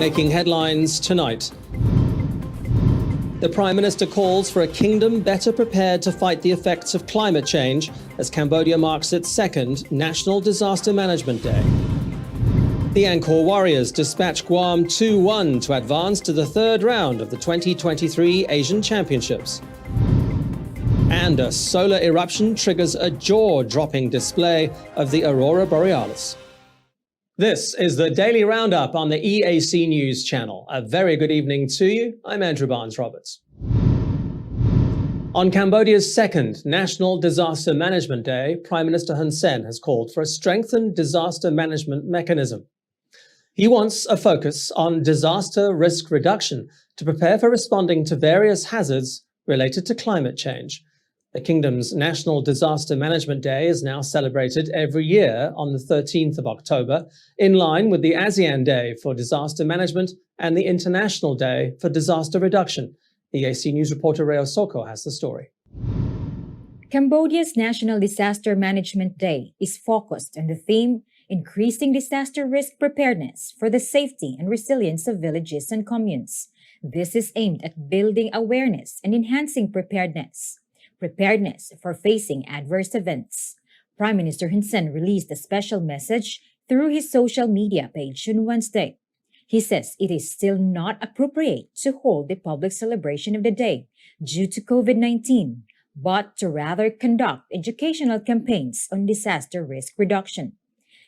making headlines tonight. The Prime Minister calls for a kingdom better prepared to fight the effects of climate change as Cambodia marks its second National Disaster Management Day. The Angkor Warriors dispatch Guam 2-1 to advance to the third round of the 2023 Asian Championships. And a solar eruption triggers a jaw-dropping display of the Aurora Borealis. This is the Daily Roundup on the EAC News channel. A very good evening to you. I'm Andrew Barnes-Roberts. On Cambodia's second National Disaster Management Day, Prime Minister Hun Sen has called for a strengthened disaster management mechanism. He wants a focus on disaster risk reduction to prepare for responding to various hazards related to climate change. The kingdom's National Disaster Management Day is now celebrated every year on the 13th of October, in line with the ASEAN Day for Disaster Management and the International Day for Disaster Reduction. EAC News reporter Reo Soko has the story. Cambodia's National Disaster Management Day is focused on the theme Increasing Disaster Risk Preparedness for the Safety and Resilience of Villages and Communes. This is aimed at building awareness and enhancing preparedness for facing adverse events. Prime Minister Hun Sen released a special message through his social media page on Wednesday. He says it is still not appropriate to hold the public celebration of the day due to COVID-19, but to rather conduct educational campaigns on disaster risk reduction.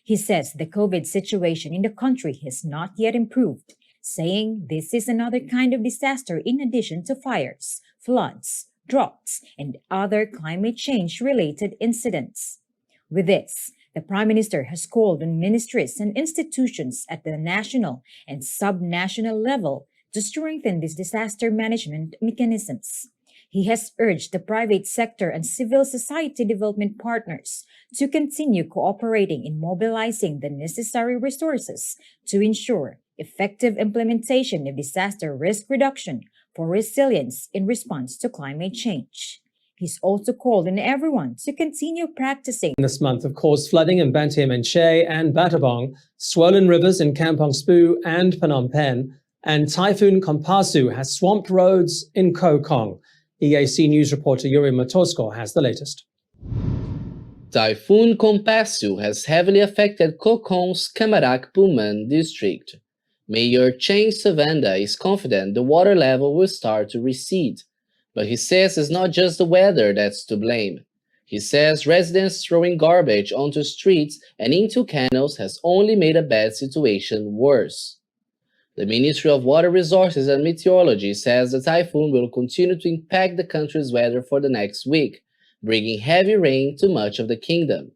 He says the COVID situation in the country has not yet improved, saying this is another kind of disaster in addition to fires, floods, droughts, and other climate change-related incidents. With this, the Prime Minister has called on ministries and institutions at the national and sub-national level to strengthen these disaster management mechanisms. He has urged the private sector and civil society development partners to continue cooperating in mobilizing the necessary resources to ensure effective implementation of disaster risk reduction for resilience in response to climate change. He's also called on everyone to continue practicing. This month of caused flooding in Banteay Meanchey and Battambang, swollen rivers in Kampong Speu and Phnom Penh, and Typhoon Kompasu has swamped roads in Koh Kong. EAC News reporter Yuri Matosko has the latest. Typhoon Kompasu has heavily affected Koh Kong's Kamarak Puman district. Mayor Cheng Savanda is confident the water level will start to recede, but he says it's not just the weather that's to blame. He says residents throwing garbage onto streets and into canals has only made a bad situation worse. The Ministry of Water Resources and Meteorology says the typhoon will continue to impact the country's weather for the next week, bringing heavy rain to much of the kingdom.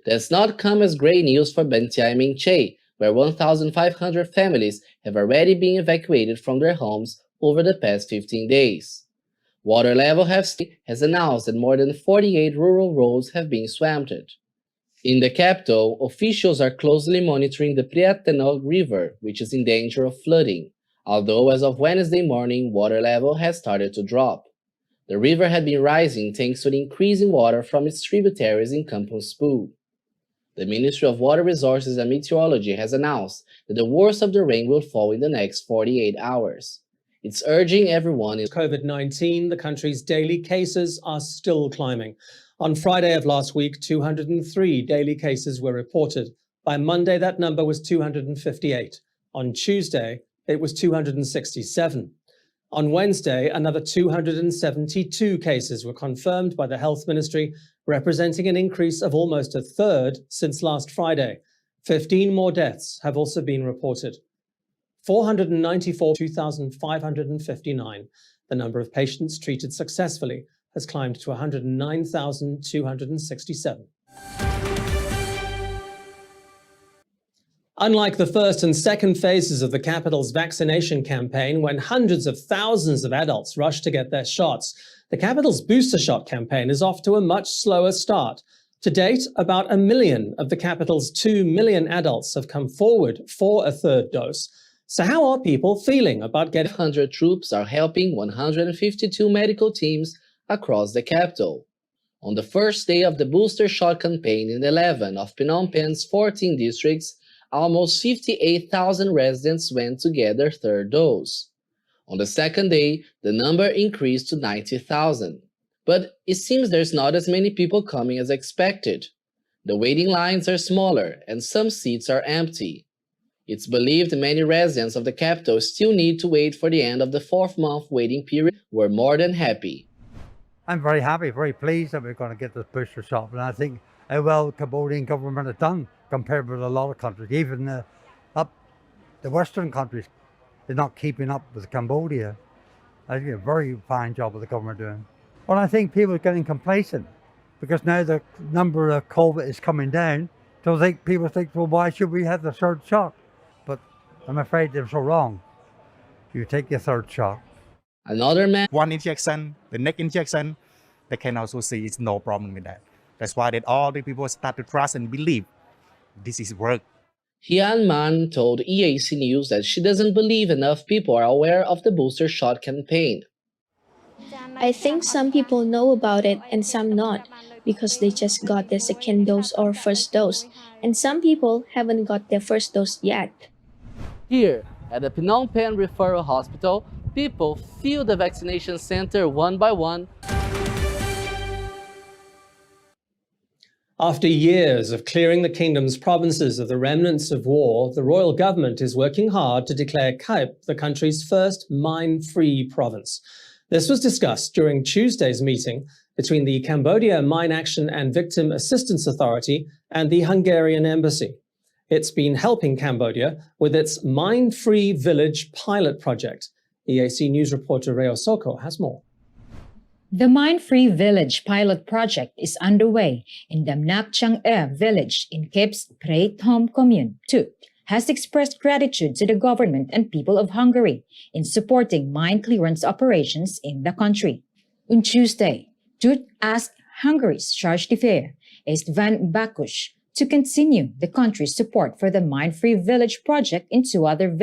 That's not come as great news for Banteay Meanchey, where 1,500 families have already been evacuated from their homes over the past 15 days. Water Level has announced that more than 48 rural roads have been swamped. In the capital, officials are closely monitoring the Priatenog River, which is in danger of flooding, although as of Wednesday morning, water level has started to drop. The river had been rising thanks to the increase in water from its tributaries in Kampong Speu. The Ministry of Water Resources and Meteorology has announced that the worst of the rain will fall in the next 48 hours. It's urging everyone in COVID-19, the country's daily cases are still climbing. On Friday of last week, 203 daily cases were reported. By Monday, that number was 258. On Tuesday, it was 267. On Wednesday, another 272 cases were confirmed by the Health Ministry, representing an increase of almost a third since last Friday. 15 more deaths have also been reported. 2,559. The number of patients treated successfully has climbed to 109,267. Unlike the first and second phases of the capital's vaccination campaign, when hundreds of thousands of adults rushed to get their shots, the capital's booster shot campaign is off to a much slower start. To date, about 1 million of the capital's 2 million adults have come forward for a third dose. So how are people feeling about getting? 100 troops are helping 152 medical teams across the capital. On the first day of the booster shot campaign in 11 of Phnom Penh's 14 districts, almost 58,000 residents went to get their third dose. On the second day, the number increased to 90,000. But it seems there's not as many people coming as expected. The waiting lines are smaller and some seats are empty. It's believed many residents of the capital still need to wait for the end of the 4th-month waiting period. We're more than happy. I'm very happy, very pleased that we're going to get this booster shot. And I think how well Cambodian government has done compared with a lot of countries. Even the Western countries, they're not keeping up with Cambodia. I think a very fine job of the government doing. Well, I think people are getting complacent because now the number of COVID is coming down. So people think, well, why should we have the third shot? But I'm afraid they're so wrong. You take your third shot. Another man. One injection, the next injection, they can also see it's no problem with that. That's why that all the people start to trust and believe this is work. Hian Man told EAC News that she doesn't believe enough people are aware of the booster shot campaign. I think some people know about it and some not, because they just got their second dose or first dose, and some people haven't got their first dose yet. Here, at the Phnom Penh Referral Hospital, people fill the vaccination center one by one. After years of clearing the kingdom's provinces of the remnants of war, the royal government is working hard to declare Kaip the country's first mine-free province. This was discussed during Tuesday's meeting between the Cambodia Mine Action and Victim Assistance Authority and the Hungarian Embassy. It's been helping Cambodia with its mine-free village pilot project. EAC News reporter Reo Soko has more. The Mine-Free Village pilot project is underway in the Nak Chang E village in Kaip's Prey Thom commune. Tut has expressed gratitude to the government and people of Hungary in supporting mine clearance operations in the country. On Tuesday, Tut asked Hungary's Charge d'Affaires, Istvan Bakush, to continue the country's support for the Mine-Free Village project in 2 other villages.